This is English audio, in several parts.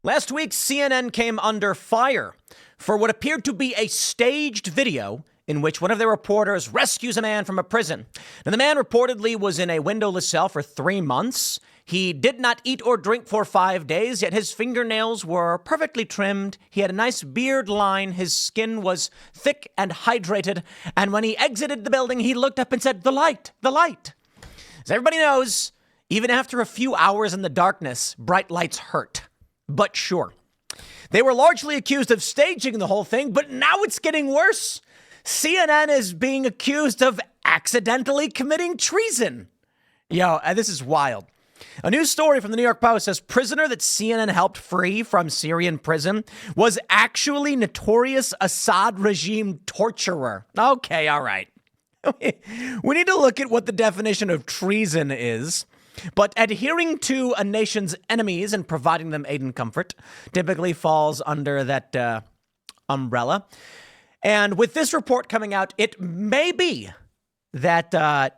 Last week, CNN came under fire for what appeared to be a staged video in which one of their reporters rescues a man from a prison. Now, the man reportedly was in a windowless cell for 3 months. He did not eat or drink for 5 days, yet his fingernails were perfectly trimmed. He had a nice beard line. His skin was thick and hydrated. And when he exited the building, he looked up and said, "The light, the light." As everybody knows, even after a few hours in the darkness, bright lights hurt. But sure, they were largely accused of staging the whole thing, but now it's getting worse. CNN is being accused of accidentally committing treason. Yo, this is wild. A new story from the New York Post says prisoner that CNN helped free from Syrian prison was actually notorious Assad regime torturer. Okay, all right. We need to look at what the definition of treason is. But adhering to a nation's enemies and providing them aid and comfort typically falls under that umbrella. And with this report coming out, it may be that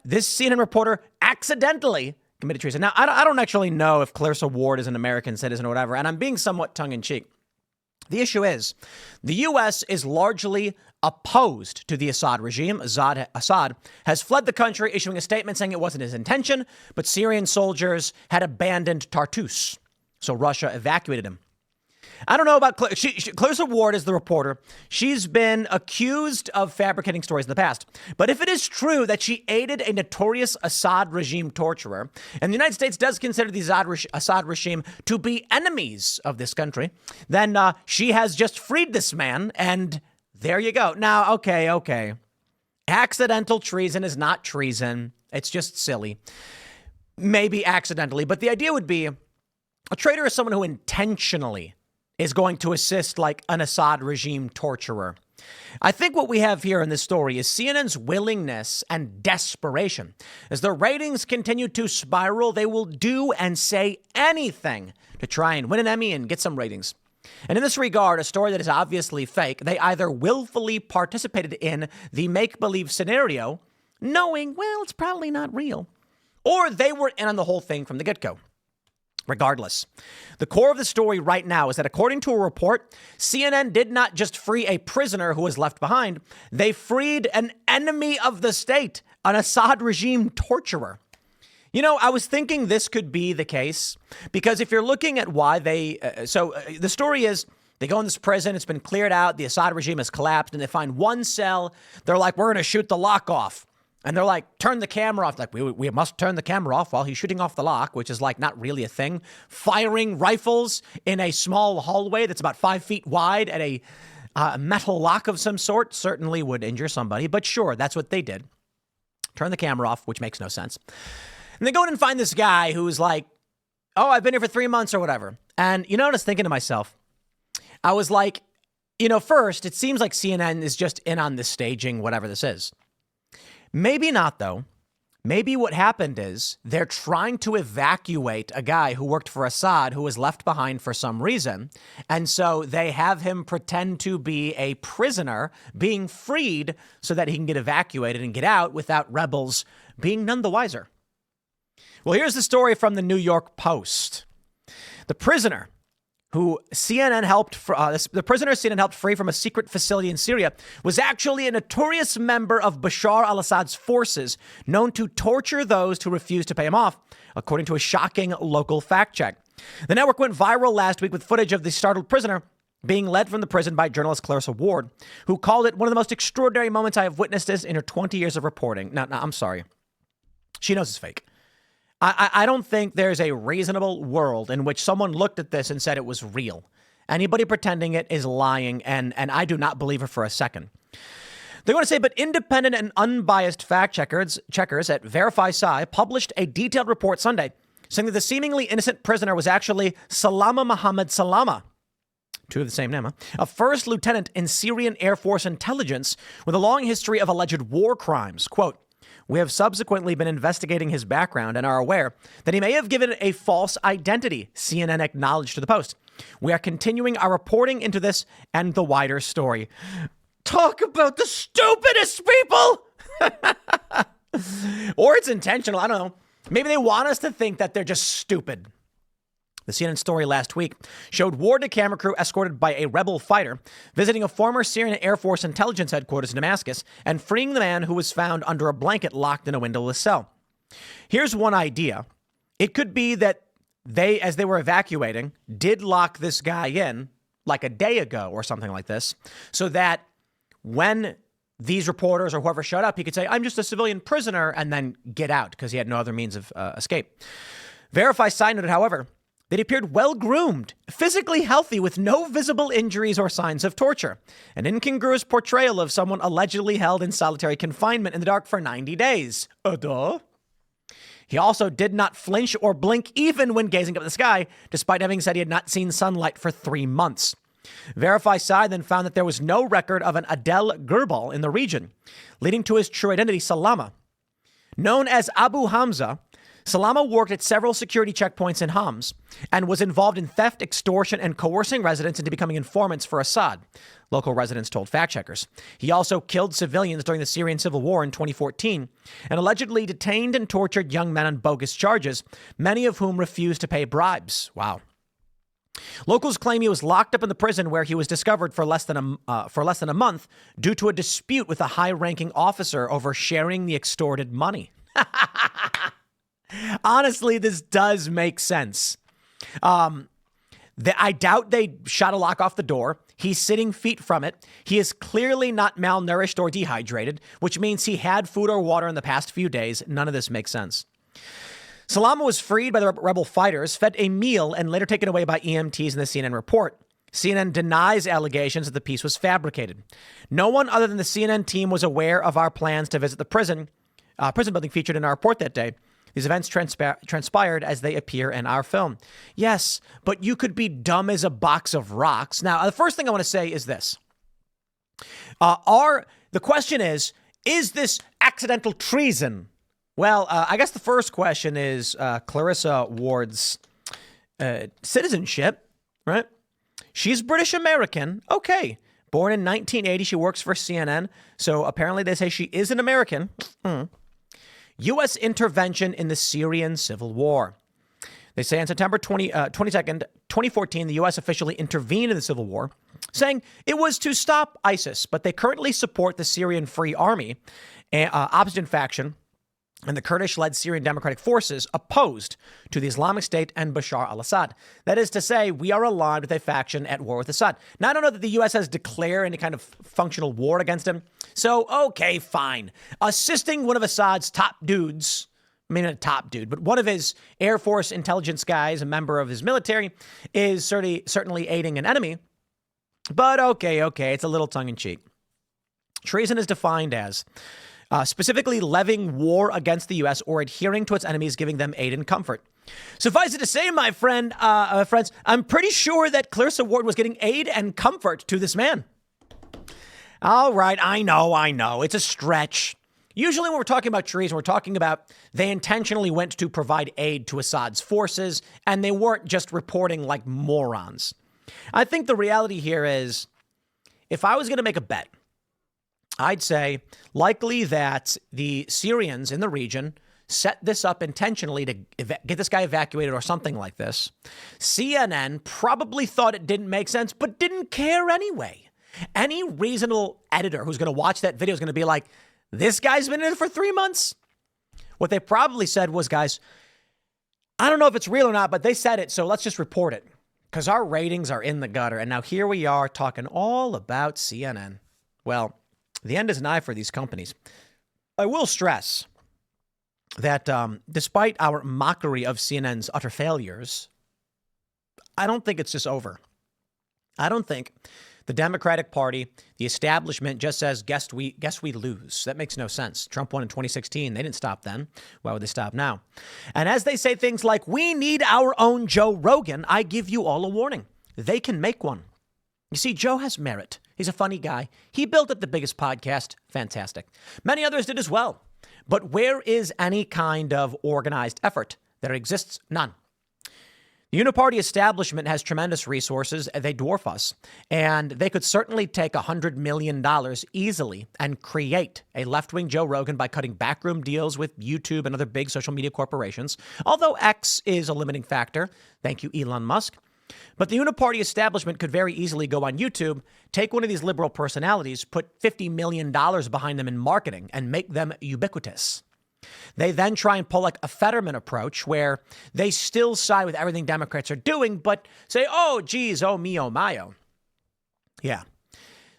this CNN reporter accidentally committed treason. Now, I don't actually know if Clarissa Ward is an American citizen or whatever, and I'm being somewhat tongue-in-cheek. The issue is the U.S. is largely opposed to the Assad regime. Assad has fled the country, issuing a statement saying it wasn't his intention, but Syrian soldiers had abandoned Tartus, so Russia evacuated him. I don't know about Clarissa Ward is the reporter. She's been accused of fabricating stories in the past. But if it is true that she aided a notorious Assad regime torturer, and the United States does consider the Assad regime to be enemies of this country, then she has just freed this man, and there you go. Now, okay. Accidental treason is not treason. It's just silly. Maybe accidentally, but the idea would be a traitor is someone who intentionally is going to assist like an Assad regime torturer. I think what we have here in this story is CNN's willingness and desperation. As their ratings continue to spiral, they will do and say anything to try and win an Emmy and get some ratings. And in this regard, a story that is obviously fake, they either willfully participated in the make-believe scenario, knowing, well, it's probably not real, or they were in on the whole thing from the get-go. Regardless, the core of the story right now is that according to a report, CNN did not just free a prisoner who was left behind. They freed an enemy of the state, an Assad regime torturer. You know, I was thinking this could be the case because if you're looking at why the story is they go in this prison. It's been cleared out. The Assad regime has collapsed and they find one cell. They're like, we're going to shoot the lock off. And they're like, turn the camera off. Like, we must turn the camera off while he's shooting off the lock, which is like not really a thing. Firing rifles in a small hallway that's about 5 feet wide at a metal lock of some sort certainly would injure somebody. But sure, that's what they did. Turn the camera off, which makes no sense. And they go in and find this guy who's like, oh, I've been here for 3 months or whatever. And you know what I was thinking to myself? I was like, first, it seems like CNN is just in on this staging, whatever this is. Maybe not, though. Maybe what happened is they're trying to evacuate a guy who worked for Assad who was left behind for some reason. And so they have him pretend to be a prisoner being freed so that he can get evacuated and get out without rebels being none the wiser. Well, here's the story from the New York Post. The prisoner who CNN helped, the prisoner CNN helped free from a secret facility in Syria was actually a notorious member of Bashar al-Assad's forces, known to torture those who refused to pay him off, according to a shocking local fact check. The network went viral last week with footage of the startled prisoner being led from the prison by journalist Clarissa Ward, who called it one of the most extraordinary moments I have witnessed in her 20 years of reporting. Now, I'm sorry. She knows it's fake. I don't think there's a reasonable world in which someone looked at this and said it was real. Anybody pretending it is lying, and I do not believe her for a second. They're going to say, but independent and unbiased fact checkers at Verify Psi published a detailed report Sunday saying that the seemingly innocent prisoner was actually Salama Mohammed Salama, two of the same name, a first lieutenant in Syrian Air Force intelligence with a long history of alleged war crimes. Quote, we have subsequently been investigating his background and are aware that he may have given a false identity, CNN acknowledged to the Post. We are continuing our reporting into this and the wider story. Talk about the stupidest people! Or it's intentional, I don't know. Maybe they want us to think that they're just stupid. The CNN story last week showed Ward and a camera crew escorted by a rebel fighter visiting a former Syrian Air Force intelligence headquarters in Damascus and freeing the man who was found under a blanket locked in a windowless cell. Here's one idea. It could be that they, as they were evacuating, did lock this guy in like a day ago or something like this, so that when these reporters or whoever showed up, he could say, I'm just a civilian prisoner, and then get out because he had no other means of escape. Verify side noted, however, that he appeared well-groomed, physically healthy with no visible injuries or signs of torture. An incongruous portrayal of someone allegedly held in solitary confinement in the dark for 90 days. Duh. He also did not flinch or blink even when gazing up at the sky, despite having said he had not seen sunlight for 3 months. Verify side then found that there was no record of an Adel Gerbal in the region, leading to his true identity, Salama. Known as Abu Hamza, Salama worked at several security checkpoints in Homs and was involved in theft, extortion, and coercing residents into becoming informants for Assad, local residents told fact-checkers. He also killed civilians during the Syrian civil war in 2014 and allegedly detained and tortured young men on bogus charges, many of whom refused to pay bribes. Wow. Locals claim he was locked up in the prison where he was discovered for less than a month due to a dispute with a high-ranking officer over sharing the extorted money. Honestly, this does make sense. I doubt they shot a lock off the door. He's sitting feet from it. He is clearly not malnourished or dehydrated, which means he had food or water in the past few days. None of this makes sense. Salama was freed by the rebel fighters, fed a meal, and later taken away by EMTs in the CNN report. CNN denies allegations that the piece was fabricated. No one other than the CNN team was aware of our plans to visit the prison building featured in our report that day. These events transpired as they appear in our film. Yes, but you could be dumb as a box of rocks. Now, the first thing I want to say is this. The question is this accidental treason? Well, I guess the first question is Clarissa Ward's citizenship, right? She's British American. Okay. Born in 1980, she works for CNN. So apparently they say she is an American. U.S. intervention in the Syrian civil war. They say on September 22nd, 2014, the U.S. officially intervened in the civil war, saying it was to stop ISIS, but they currently support the Syrian Free Army, opposition faction, and the Kurdish-led Syrian Democratic Forces opposed to the Islamic State and Bashar al-Assad. That is to say, we are aligned with a faction at war with Assad. Now, I don't know that the U.S. has declared any kind of functional war against him. So, okay, fine. Assisting one of Assad's top dudes, maybe not a top dude, but one of his Air Force intelligence guys, a member of his military, is certainly aiding an enemy. But okay, it's a little tongue-in-cheek. Treason is defined as specifically levying war against the U.S. or adhering to its enemies, giving them aid and comfort. Suffice it to say, my friends, I'm pretty sure that Clarissa Ward was getting aid and comfort to this man. All right, I know. It's a stretch. Usually when we're talking about treason, we're talking about they intentionally went to provide aid to Assad's forces, and they weren't just reporting like morons. I think the reality here is, if I was going to make a bet, I'd say likely that the Syrians in the region set this up intentionally to get this guy evacuated or something like this. CNN probably thought it didn't make sense, but didn't care anyway. Any reasonable editor who's going to watch that video is going to be like, this guy's been in it for 3 months. What they probably said was, guys, I don't know if it's real or not, but they said it, so let's just report it because our ratings are in the gutter. And now here we are talking all about CNN. Well, the end is nigh for these companies. I will stress that despite our mockery of CNN's utter failures, I don't think it's just over. I don't think the Democratic Party, the establishment, just says, guess we lose. That makes no sense. Trump won in 2016. They didn't stop then. Why would they stop now? And as they say things like, we need our own Joe Rogan, I give you all a warning. They can make one. You see, Joe has merit. He's a funny guy. He built up the biggest podcast. Fantastic. Many others did as well. But where is any kind of organized effort? There exists none. The uniparty establishment has tremendous resources. They dwarf us. And they could certainly take $100 million easily and create a left-wing Joe Rogan by cutting backroom deals with YouTube and other big social media corporations. Although X is a limiting factor. Thank you, Elon Musk. But the uniparty establishment could very easily go on YouTube, take one of these liberal personalities, put $50 million behind them in marketing, and make them ubiquitous. They then try and pull like a Fetterman approach where they still side with everything Democrats are doing, but say, oh, geez, oh, me, oh, my, oh. Yeah.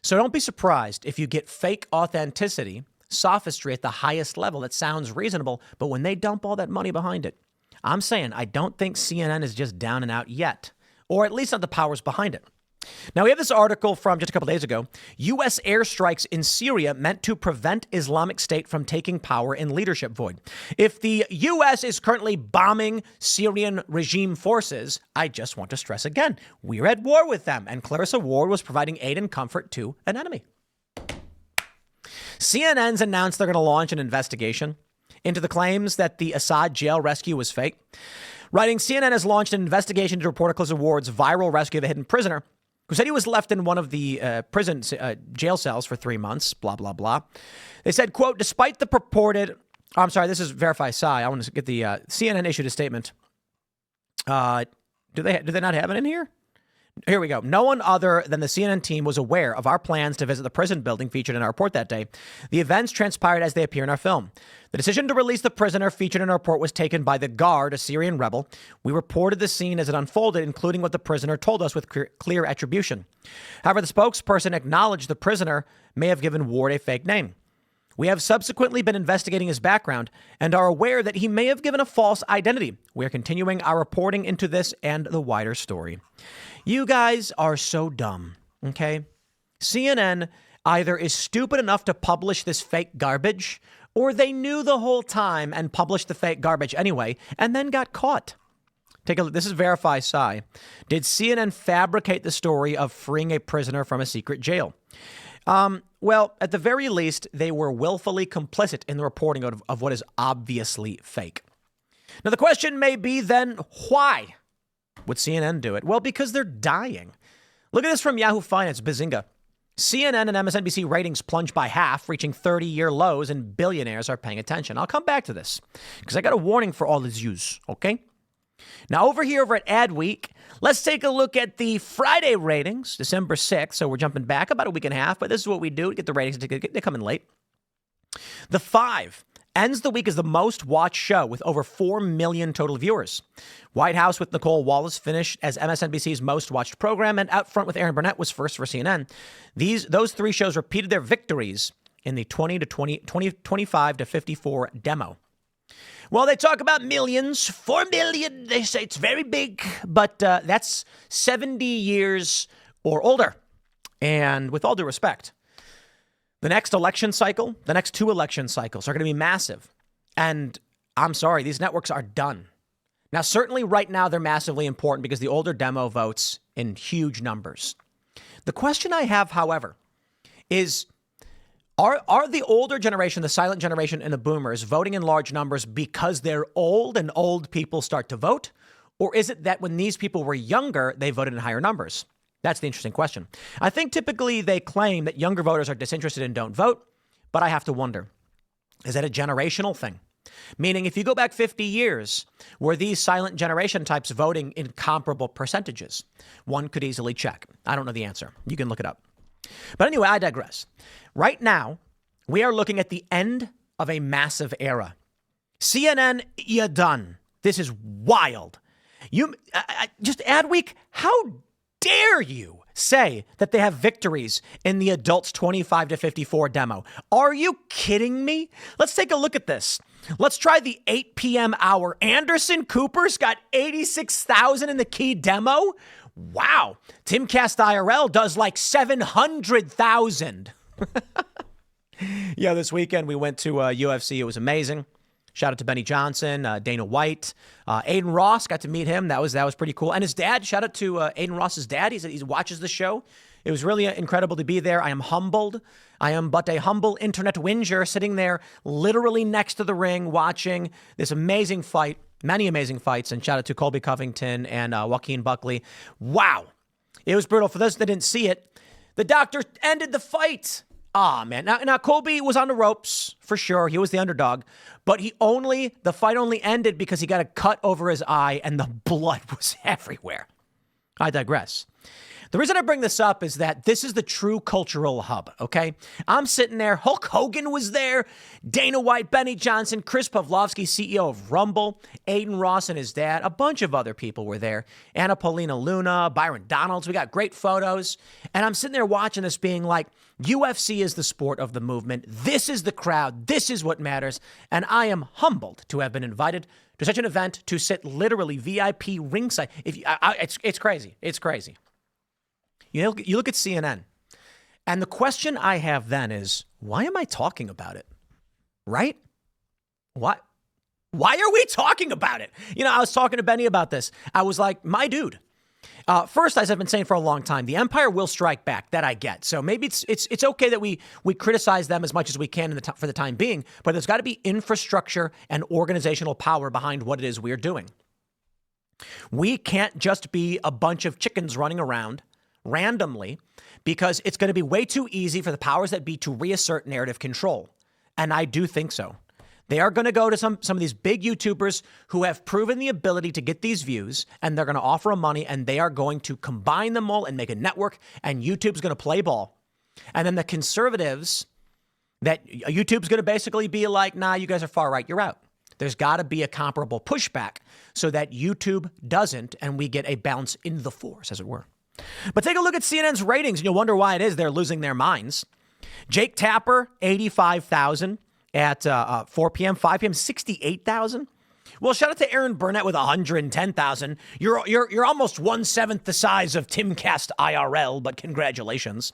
So don't be surprised if you get fake authenticity, sophistry at the highest level that sounds reasonable, but when they dump all that money behind it, I'm saying I don't think CNN is just down and out yet, or at least not the powers behind it. Now, we have this article from just a couple days ago. U.S. airstrikes in Syria meant to prevent Islamic State from taking power in leadership void. If the U.S. is currently bombing Syrian regime forces, I just want to stress again, we're at war with them. And Clarissa Ward was providing aid and comfort to an enemy. CNN's announced they're going to launch an investigation into the claims that the Assad jail rescue was fake. Writing, CNN has launched an investigation to report Clarissa Ward's viral rescue of a hidden prisoner who said he was left in one of the jail cells for 3 months, blah, blah, blah. They said, quote, despite the purported, I'm sorry, this is Verify Psy. I want to get the CNN issued a statement. Do they not have it in here? Here we go. No one other than the CNN team was aware of our plans to visit the prison building featured in our report that day. The events transpired as they appear in our film. The decision to release the prisoner featured in our report was taken by the Guard, a Syrian rebel. We reported the scene as it unfolded, including what the prisoner told us with clear attribution. However, the spokesperson acknowledged the prisoner may have given Ward a fake name. We have subsequently been investigating his background and are aware that he may have given a false identity. We are continuing our reporting into this and the wider story. You guys are so dumb, okay? CNN either is stupid enough to publish this fake garbage, or they knew the whole time and published the fake garbage anyway, and then got caught. Take a look. This is Verify Psy. Did CNN fabricate the story of freeing a prisoner from a secret jail? Well, at the very least, they were willfully complicit in the reporting of what is obviously fake. Now, the question may be then, why would CNN do it? Well, because they're dying. Look at this from Yahoo Finance, Bazinga. CNN and MSNBC ratings plunged by half, reaching 30-year lows, and billionaires are paying attention. I'll come back to this because I got a warning for all these yous, okay? Now, over here over at Adweek, let's take a look at the Friday ratings, December 6th. So we're jumping back about a week and a half, but this is what we do to get the ratings. They come in late. The 5 ends the week as the most watched show with over 4 million total viewers. White House with Nicole Wallace finished as MSNBC's most watched program, and Out Front with Aaron Burnett was first for CNN. Those 3 shows repeated their victories in the 25 to 54 demo. Well, they talk about millions, 4 million. They say it's very big, but that's 70 years or older. And with all due respect, the next election cycle, the next 2 election cycles are going to be massive. And I'm sorry, these networks are done. Now, certainly right now, they're massively important because the older demo votes in huge numbers. The question I have, however, is Are the older generation, the silent generation and the boomers voting in large numbers because they're old and old people start to vote? Or is it that when these people were younger, they voted in higher numbers? That's the interesting question. I think typically they claim that younger voters are disinterested and don't vote, but I have to wonder, is that a generational thing? Meaning if you go back 50 years, were these silent generation types voting in comparable percentages? One could easily check. I don't know the answer. You can look it up. But anyway, I digress. Right now, we are looking at the end of a massive era. CNN, you're done. This is wild. Just Adweek, how dare you say that they have victories in the adults 25 to 54 demo? Are you kidding me? Let's take a look at this. Let's try the 8 p.m. hour. Anderson Cooper's got 86,000 in the key demo. Wow. Timcast IRL does like 700,000. Yeah, this weekend we went to UFC. It was amazing. Shout out to Benny Johnson, Dana White, Aiden Ross. Got to meet him. That was pretty cool. And his dad. Shout out to Aiden Ross's dad. He watches the show. It was really incredible to be there. I am humbled. I am but a humble internet whinger sitting there literally next to the ring watching this amazing fight, many amazing fights. And shout out to Colby Covington and Joaquin Buckley. Wow. It was brutal. For those that didn't see it, the doctor ended the fight. Man. Now Colby was on the ropes for sure. He was the underdog, but the fight only ended because he got a cut over his eye and the blood was everywhere. I digress. The reason I bring this up is that this is the true cultural hub, okay? I'm sitting there. Hulk Hogan was there. Dana White, Benny Johnson, Chris Pavlovsky, CEO of Rumble, Aiden Ross and his dad. A bunch of other people were there. Anna Paulina Luna, Byron Donalds. We got great photos. And I'm sitting there watching this being like, UFC is the sport of the movement. This is the crowd. This is what matters. And I am humbled to have been invited to such an event to sit literally VIP ringside. It's crazy. It's crazy. You look at CNN, and the question I have then is, why am I talking about it? Right? What? Why are we talking about it? I was talking to Benny about this. I was like, my dude. First, as I've been saying for a long time, the empire will strike back. That I get. So maybe it's okay that we criticize them as much as we can for the time being, but there's got to be infrastructure and organizational power behind what it is we're doing. We can't just be a bunch of chickens running around randomly, because it's going to be way too easy for the powers that be to reassert narrative control. And I do think so. They are going to go to some of these big YouTubers who have proven the ability to get these views, and they're going to offer them money, and they are going to combine them all and make a network, and YouTube's going to play ball. And then the conservatives, that YouTube's going to basically be like, nah, you guys are far right, you're out. There's got to be a comparable pushback so that YouTube doesn't, and we get a bounce in the force, as it were. But take a look at CNN's ratings, and you'll wonder why it is they're losing their minds. Jake Tapper, 85,000 at 4 p.m., 5 p.m., 68,000. Well, shout out to Aaron Burnett with 110,000. You're almost 1/7 the size of Timcast IRL, but congratulations.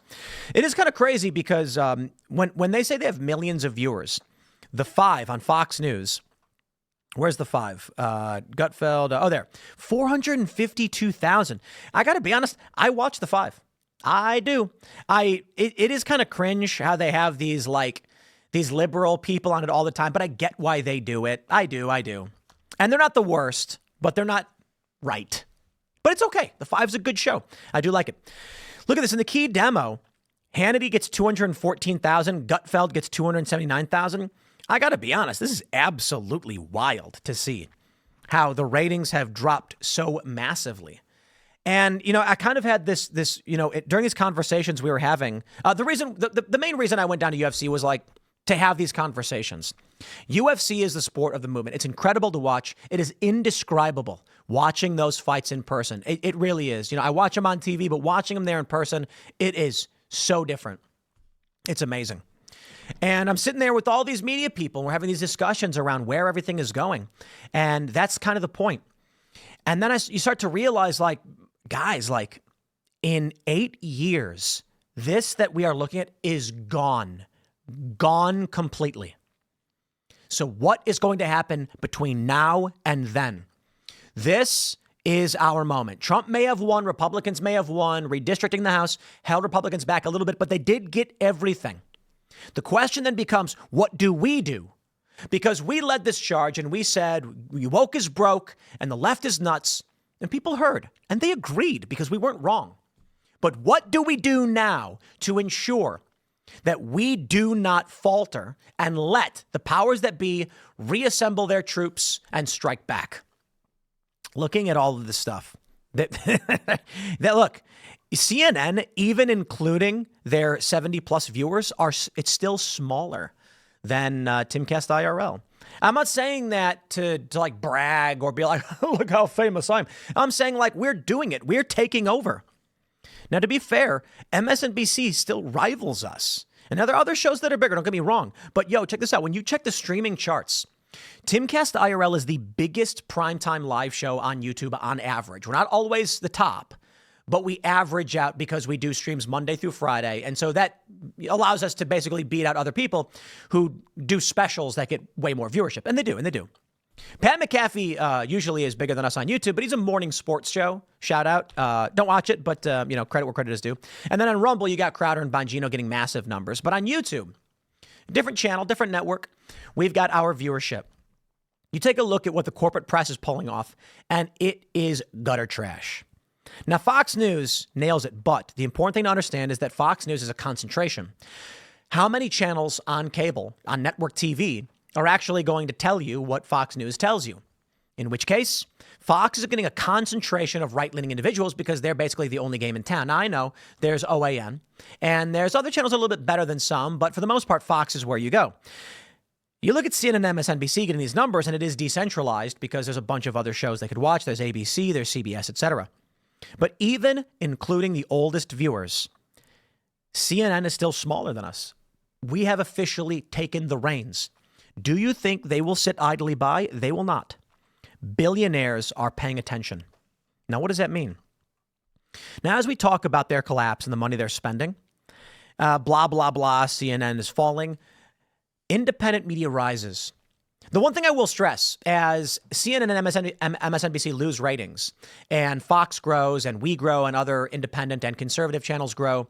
It is kind of crazy because when they say they have millions of viewers, the 5 on Fox News. Where's the 5? Gutfeld. There. 452,000. I got to be honest. I watch the 5. I do. It is kind of cringe how they have these liberal people on it all the time, but I get why they do it. I do. And they're not the worst, but they're not right. But it's okay. The 5's a good show. I do like it. Look at this. In the key demo, Hannity gets 214,000. Gutfeld gets 279,000. I got to be honest, this is absolutely wild to see how the ratings have dropped so massively. And, I kind of had this during these conversations we were having, the main reason I went down to UFC was to have these conversations. UFC is the sport of the movement. It's incredible to watch. It is indescribable watching those fights in person. It really is. I watch them on TV, but watching them there in person, it is so different. It's amazing. And I'm sitting there with all these media people. And we're having these discussions around where everything is going. And that's kind of the point. And then you start to realize, guys, in 8 years, this that we are looking at is gone completely. So what is going to happen between now and then? This is our moment. Trump may have won. Republicans may have won. Redistricting the House held Republicans back a little bit, but they did get everything. The question then becomes, what do we do? Because we led this charge and we said, woke is broke and the left is nuts. And people heard and they agreed because we weren't wrong. But what do we do now to ensure that we do not falter and let the powers that be reassemble their troops and strike back? Looking at all of this stuff, that look, CNN, even including their 70 plus viewers, it's still smaller than Timcast IRL. I'm not saying that to brag or be like, look how famous I am. I'm saying we're doing it. We're taking over. Now, to be fair, MSNBC still rivals us. And now there are other shows that are bigger. Don't get me wrong. But check this out. When you check the streaming charts, Timcast IRL is the biggest primetime live show on YouTube on average. We're not always the top, but we average out because we do streams Monday through Friday. And so that allows us to basically beat out other people who do specials that get way more viewership. And they do. Pat McAfee usually is bigger than us on YouTube, but he's a morning sports show. Shout out. Don't watch it, but, credit where credit is due. And then on Rumble, you got Crowder and Bongino getting massive numbers. But on YouTube, different channel, different network, we've got our viewership. You take a look at what the corporate press is pulling off, and it is gutter trash. Now, Fox News nails it, but the important thing to understand is that Fox News is a concentration. How many channels on cable, on network TV, are actually going to tell you what Fox News tells you? In which case, Fox is getting a concentration of right-leaning individuals because they're basically the only game in town. Now, I know there's OAN, and there's other channels a little bit better than some, but for the most part, Fox is where you go. You look at CNN and MSNBC getting these numbers, and it is decentralized because there's a bunch of other shows they could watch. There's ABC, there's CBS, etc. But even including the oldest viewers, CNN is still smaller than us. We have officially taken the reins. Do you think they will sit idly by? They will not. Billionaires are paying attention. Now, what does that mean? Now, as we talk about their collapse and the money they're spending, blah, blah, blah, CNN is falling. Independent media rises. The one thing I will stress, as CNN and MSNBC lose ratings, and Fox grows, and we grow, and other independent and conservative channels grow,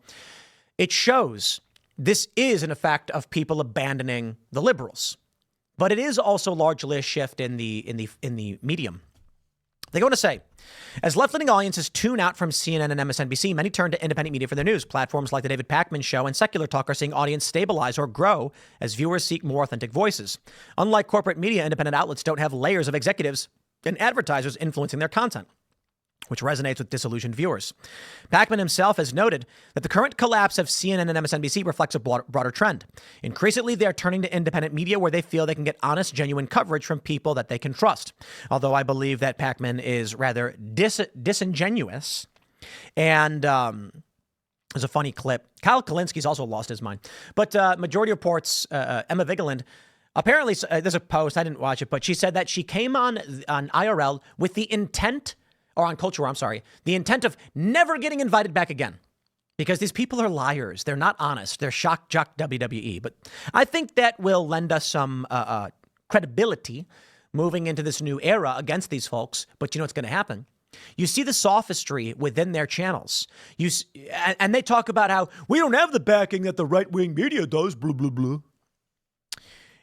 it shows this is an effect of people abandoning the liberals. But it is also largely a shift in the medium. They go on to say, as left-leaning audiences tune out from CNN and MSNBC, many turn to independent media for their news. Platforms like the David Pakman Show and Secular Talk are seeing audience stabilize or grow as viewers seek more authentic voices. Unlike corporate media, independent outlets don't have layers of executives and advertisers influencing their content, which resonates with disillusioned viewers. Pakman himself has noted that the current collapse of CNN and MSNBC reflects a broader trend. Increasingly, they are turning to independent media where they feel they can get honest, genuine coverage from people that they can trust. Although I believe that Pakman is rather disingenuous. And there's a funny clip. Kyle Kalinski's also lost his mind. But Majority Report's Emma Vigeland, apparently, there's a post, I didn't watch it, but she said that she came on IRL with the intent on Culture War, the intent of never getting invited back again. Because these people are liars. They're not honest. They're shock jock WWE. But I think that will lend us some credibility moving into this new era against these folks. But you know what's going to happen? You see the sophistry within their channels. And they talk about how we don't have the backing that the right-wing media does, blah, blah, blah.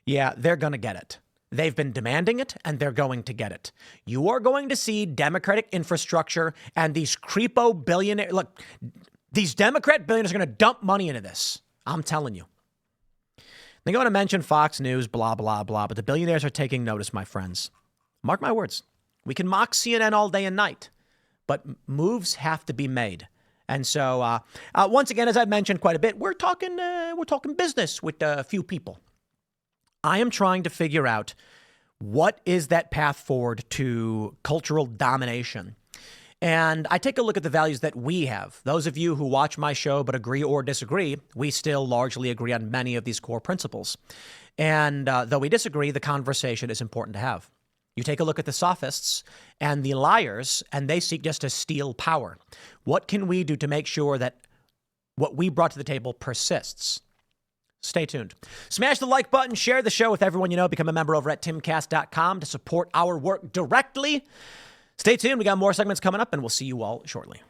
Yeah, they're going to get it. They've been demanding it, and they're going to get it. You are going to see Democratic infrastructure and these creepo billionaires. Look, these Democrat billionaires are going to dump money into this. I'm telling you. They go on to mention Fox News, blah, blah, blah. But the billionaires are taking notice, my friends. Mark my words. We can mock CNN all day and night, but moves have to be made. And so, once again, as I've mentioned quite a bit, we're talking business with a few people. I am trying to figure out what is that path forward to cultural domination. And I take a look at the values that we have. Those of you who watch my show but agree or disagree, we still largely agree on many of these core principles. And though we disagree, the conversation is important to have. You take a look at the sophists and the liars, and they seek just to steal power. What can we do to make sure that what we brought to the table persists? Stay tuned. Smash the like button, share the show with everyone you know, become a member over at timcast.com to support our work directly. Stay tuned. We got more segments coming up, and we'll see you all shortly.